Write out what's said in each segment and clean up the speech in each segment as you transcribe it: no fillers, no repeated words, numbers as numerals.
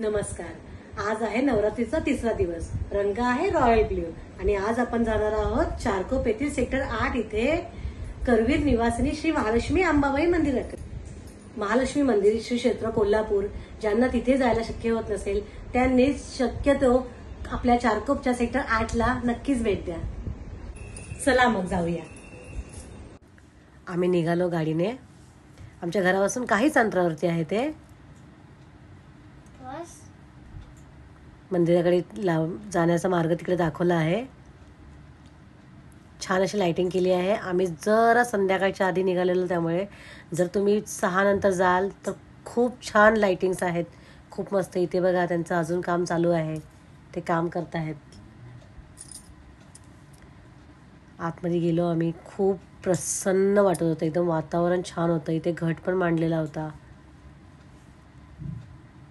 नमस्कार. आज आहे नवरात्रीचा तिसरा दिवस. रंग आहे रॉयल ब्ल्यू आणि आज आपण जाणार आहोत चारकोप येथील सेक्टर 8 इथे करवीर निवासिनी श्री महालक्ष्मी अंबाबाई मंदिरात. महालक्ष्मी मंदिर श्री क्षेत्र कोल्हापूर. ज्यांना तिथे जायला शक्य होत नसेल त्यांनी शक्यतो आपल्या चारकोपच्या सेक्टर 8 ला नक्कीच भेट द्या. चला मग जाऊया. आम्ही निघालो गाडीने. आमच्या घरापासून काहीच अंतरावरती आहे ते मंदिराकडे जाण्याचा मार्ग तिकडे दाखवला आहे. छान अशी लाइटिंग केली आहे. आम्ही जरा संध्याकाळच्या आधी निघालेलो, त्यामुळे जर तुम्ही 6 नंतर जाल तर खूप छान लाइटिंग्स आहेत. खूप मस्त. इथे बघा त्यांचं अजून काम चालू आहे. ते काम करत आहेत. आतमध्ये गेलो आम्ही. खूप प्रसन्न वाटत होतं. एकदम वातावरण छान होतं. इथे घट पण मांडलेला होता.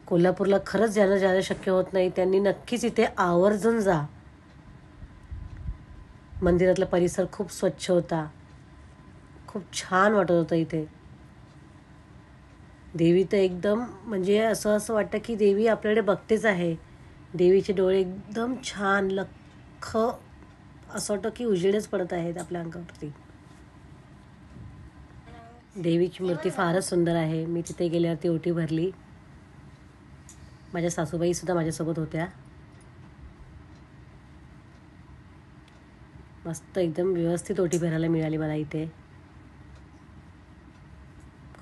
कोल्हापूरला खरंच ज्यांना जायला शक्य होत नाही त्यांनी नक्कीच इथे आवर्जून जा. मंदिरातला परिसर खूप स्वच्छ होता. खूप छान वाटत होतं इथे. देवी तर एकदम म्हणजे असं वाटतं की देवी आपल्याकडे बघतेच आहे. देवीचे डोळे एकदम छान लख्ख, असं वाटतं की उजेडच पडत आहेत आपल्या अंगावरती. देवीची मूर्ती फारच सुंदर आहे. मी तिथे गेल्यावरती ओटी भरली. माझ्या सासूबाई सुद्धा माझ्यासोबत होत्या. मस्त एकदम व्यवस्थित ओटी भरायला मिळाली मला इथे.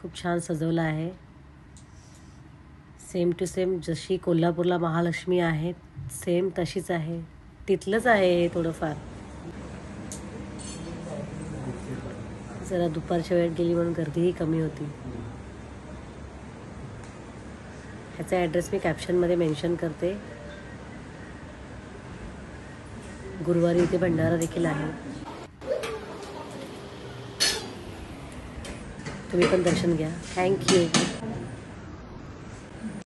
खूप छान सजवलं आहे. सेम टू सेम जशी कोल्हापूरला महालक्ष्मी आहे सेम तशीच आहे. तिथलंच आहे हे थोडंफार. जरा दुपारच्या वेळेत गेली म्हणून गर्दीही कमी होती. ह्याचा ॲड्रेस मी कॅप्शनमध्ये मेन्शन करते. गुरुवारी इथे भंडारा देखील आहे. तुम्ही पण दर्शन घ्या. थँक्यू.